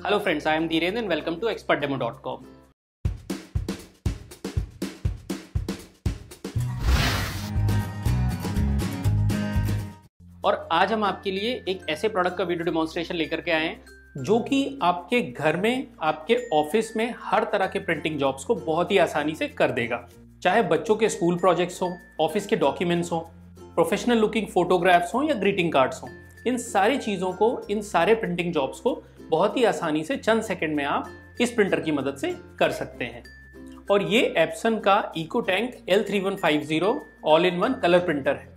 Hello friends, I am Dhirendra and welcome to expertdemo.com. और आज हम आपके लिए एक ऐसे प्रोडक्ट का वीडियो डेमोन्स्ट्रेशन लेकर के आए हैं जो कि आपके घर में, आपके ऑफिस में हर तरह के प्रिंटिंग जॉब्स को बहुत ही आसानी से कर देगा। चाहे बच्चों के स्कूल प्रोजेक्ट्स हो, ऑफिस के डॉक्यूमेंट्स हो, प्रोफेशनल लुकिंग फोटोग्राफ्स हो या ग्रीटिंग कार्ड्स हो, इन सारी चीज़ों को, इन सारे प्रिंटिंग जॉब्स को बहुत ही आसानी से चंद सेकंड में आप इस प्रिंटर की मदद से कर सकते हैं। और ये एप्सन का EcoTank L3150 all in one colour printer है।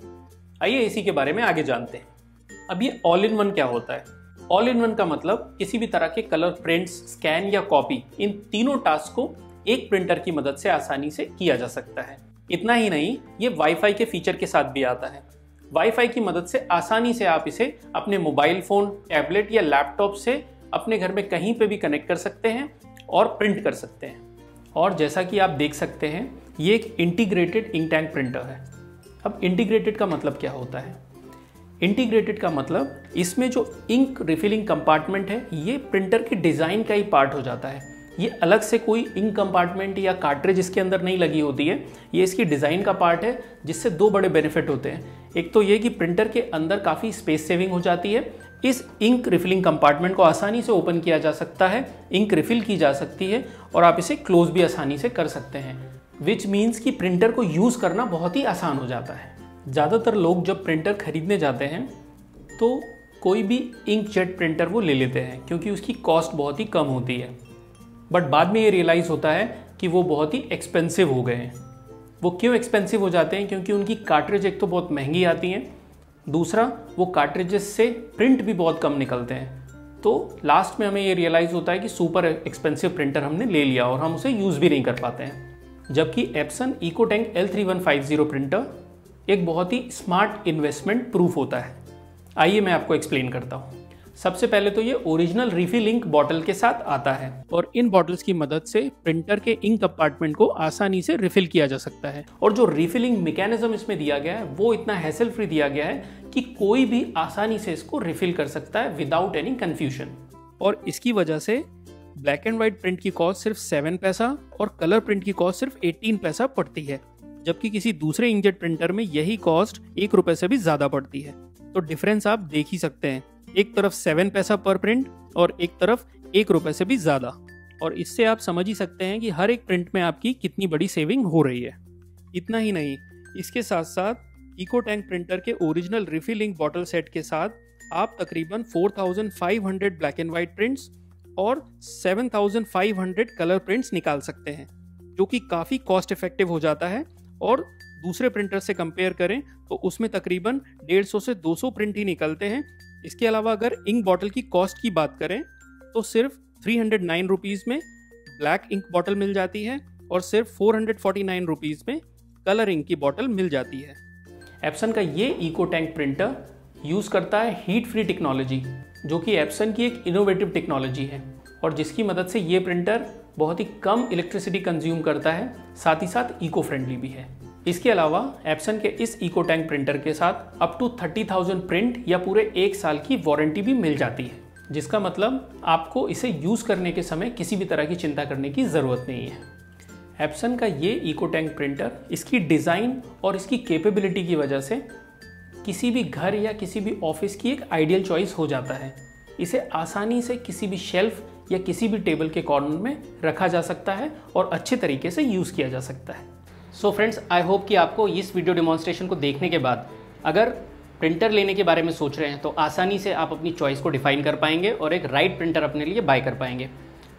आइए इसी के बारे में आगे जानते हैं। अब ये ऑल इन वन क्या होता है? ऑल इन वन का मतलब किसी भी तरह के कलर प्रिंट्स, स्कैन या कॉपी, इन तीनों टास्क को एक प्रिंटर की मदद से आसानी से किया जा सकता है। इतना ही नहीं, ये वाईफाई के फीचर के साथ भी आता है। वाईफाई की मदद से आसानी से आप इसे अपने मोबाइल फोन, टैबलेट या लैपटॉप से अपने घर में कहीं पे भी कनेक्ट कर सकते हैं और प्रिंट कर सकते हैं। और जैसा कि आप देख सकते हैं, ये एक इंटीग्रेटेड इंक टैंक प्रिंटर है। अब इंटीग्रेटेड का मतलब क्या होता है? इंटीग्रेटेड का मतलब इसमें जो इंक रिफिलिंग कंपार्टमेंट है, ये प्रिंटर के डिज़ाइन का ही पार्ट हो जाता है। ये अलग से कोई इंक कंपार्टमेंट या कार्ट्रिज इसके अंदर नहीं लगी होती है, ये इसकी डिज़ाइन का पार्ट है, जिससे दो बड़े बेनिफिट होते हैं। एक तो ये कि प्रिंटर के अंदर काफ़ी स्पेस सेविंग हो जाती है। इस इंक रिफिलिंग कंपार्टमेंट को आसानी से ओपन किया जा सकता है, इंक रिफिल की जा सकती है और आप इसे क्लोज भी आसानी से कर सकते हैं, विच मीन्स कि प्रिंटर को यूज़ करना बहुत ही आसान हो जाता है। ज़्यादातर लोग जब प्रिंटर खरीदने जाते हैं तो कोई भी इंकजेट प्रिंटर वो ले लेते हैं क्योंकि उसकी कॉस्ट बहुत ही कम होती है, बट बाद में ये रियलाइज़ होता है कि वो बहुत ही एक्सपेंसिव हो गए हैं। वो क्यों एक्सपेंसिव हो जाते हैं? क्योंकि उनकी कार्ट्रिज एक तो बहुत महंगी आती हैं, दूसरा वो कार्ट्रिजेस से प्रिंट भी बहुत कम निकलते हैं। तो लास्ट में हमें ये रियलाइज़ होता है कि सुपर एक्सपेंसिव प्रिंटर हमने ले लिया और हम उसे यूज़ भी नहीं कर पाते हैं। जबकि एप्सन EcoTank L3150 प्रिंटर एक बहुत ही स्मार्ट इन्वेस्टमेंट प्रूफ होता है। आइए मैं आपको एक्सप्लेन करता हूँ। सबसे पहले तो ये ओरिजिनल रिफिल इंक बॉटल के साथ आता है और इन बॉटल्स की मदद से प्रिंटर के इंक कंपार्टमेंट को आसानी से रिफिल किया जा सकता है। और जो रिफिलिंग मैकेनिज्म इसमें दिया गया है वो इतना हैसल फ्री दिया गया है कि कोई भी आसानी से इसको रिफिल कर सकता है विदाउट एनी कंफ्यूजन। और इसकी वजह से ब्लैक एंड व्हाइट प्रिंट की कॉस्ट सिर्फ 7 पैसा और कलर प्रिंट की कॉस्ट सिर्फ 18 पैसा पड़ती है, जबकि किसी दूसरे इंकजेट प्रिंटर में यही कॉस्ट 1 रुपए से भी ज्यादा पड़ती है। तो डिफरेंस आप देख ही सकते हैं, एक तरफ 7 पैसा पर प्रिंट और एक तरफ 1 रुपए से भी ज्यादा। और इससे आप समझ ही सकते हैं कि हर एक प्रिंट में आपकी कितनी बड़ी सेविंग हो रही है। इतना ही नहीं, इसके साथ साथ EcoTank प्रिंटर के original refill ink bottle set के साथ आप तकरीबन 4500 ब्लैक एंड व्हाइट प्रिंट्स और 7500 कलर प्रिंट्स निकाल सकते हैं, जो कि काफ़ी कॉस्ट इफेक्टिव हो जाता है। और दूसरे प्रिंटर से कंपेयर करें तो उसमें तकरीबन 150 से 200 प्रिंट ही निकलते हैं। इसके अलावा अगर इंक बॉटल की कॉस्ट की बात करें तो सिर्फ 309 रुपीज़ में ब्लैक इंक बॉटल मिल जाती है और सिर्फ 449 रुपीज़ में कलर इंक की बॉटल मिल जाती है। एप्सन का ये EcoTank प्रिंटर यूज़ करता है हीट फ्री टेक्नोलॉजी, जो कि एप्सन की एक इनोवेटिव टेक्नोलॉजी है और जिसकी मदद से ये प्रिंटर बहुत ही कम इलेक्ट्रिसिटी कंज्यूम करता है, साथ ही साथ इको फ्रेंडली भी है। इसके अलावा एप्सन के इस EcoTank प्रिंटर के साथ अप टू 30,000 प्रिंट या पूरे 1 साल की वारंटी भी मिल जाती है, जिसका मतलब आपको इसे यूज़ करने के समय किसी भी तरह की चिंता करने की ज़रूरत नहीं है। एप्सन का ये EcoTank प्रिंटर इसकी डिज़ाइन और इसकी कैपेबिलिटी की वजह से किसी भी घर या किसी भी ऑफिस की एक आइडियल चॉइस हो जाता है। इसे आसानी से किसी भी शेल्फ या किसी भी टेबल के कॉर्नर में रखा जा सकता है और अच्छे तरीके से यूज़ किया जा सकता है। सो फ्रेंड्स, आई होप कि आपको इस वीडियो डेमोन्स्ट्रेशन को देखने के बाद अगर प्रिंटर लेने के बारे में सोच रहे हैं तो आसानी से आप अपनी चॉइस को डिफाइन कर पाएंगे और एक राइट प्रिंटर अपने लिए बाय कर पाएंगे।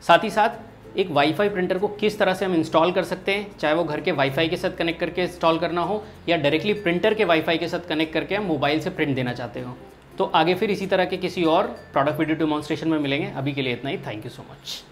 साथ ही साथ एक वाईफाई प्रिंटर को किस तरह से हम इंस्टॉल कर सकते हैं, चाहे वो घर के वाईफाई के साथ कनेक्ट करके इंस्टॉल करना हो या डायरेक्टली प्रिंटर के वाईफाई के साथ कनेक्ट करके हम मोबाइल से प्रिंट देना चाहते हो। तो आगे फिर इसी तरह के किसी और प्रोडक्ट वीडियो डेमोन्स्ट्रेशन में मिलेंगे। अभी के लिए इतना ही। Thank you so much.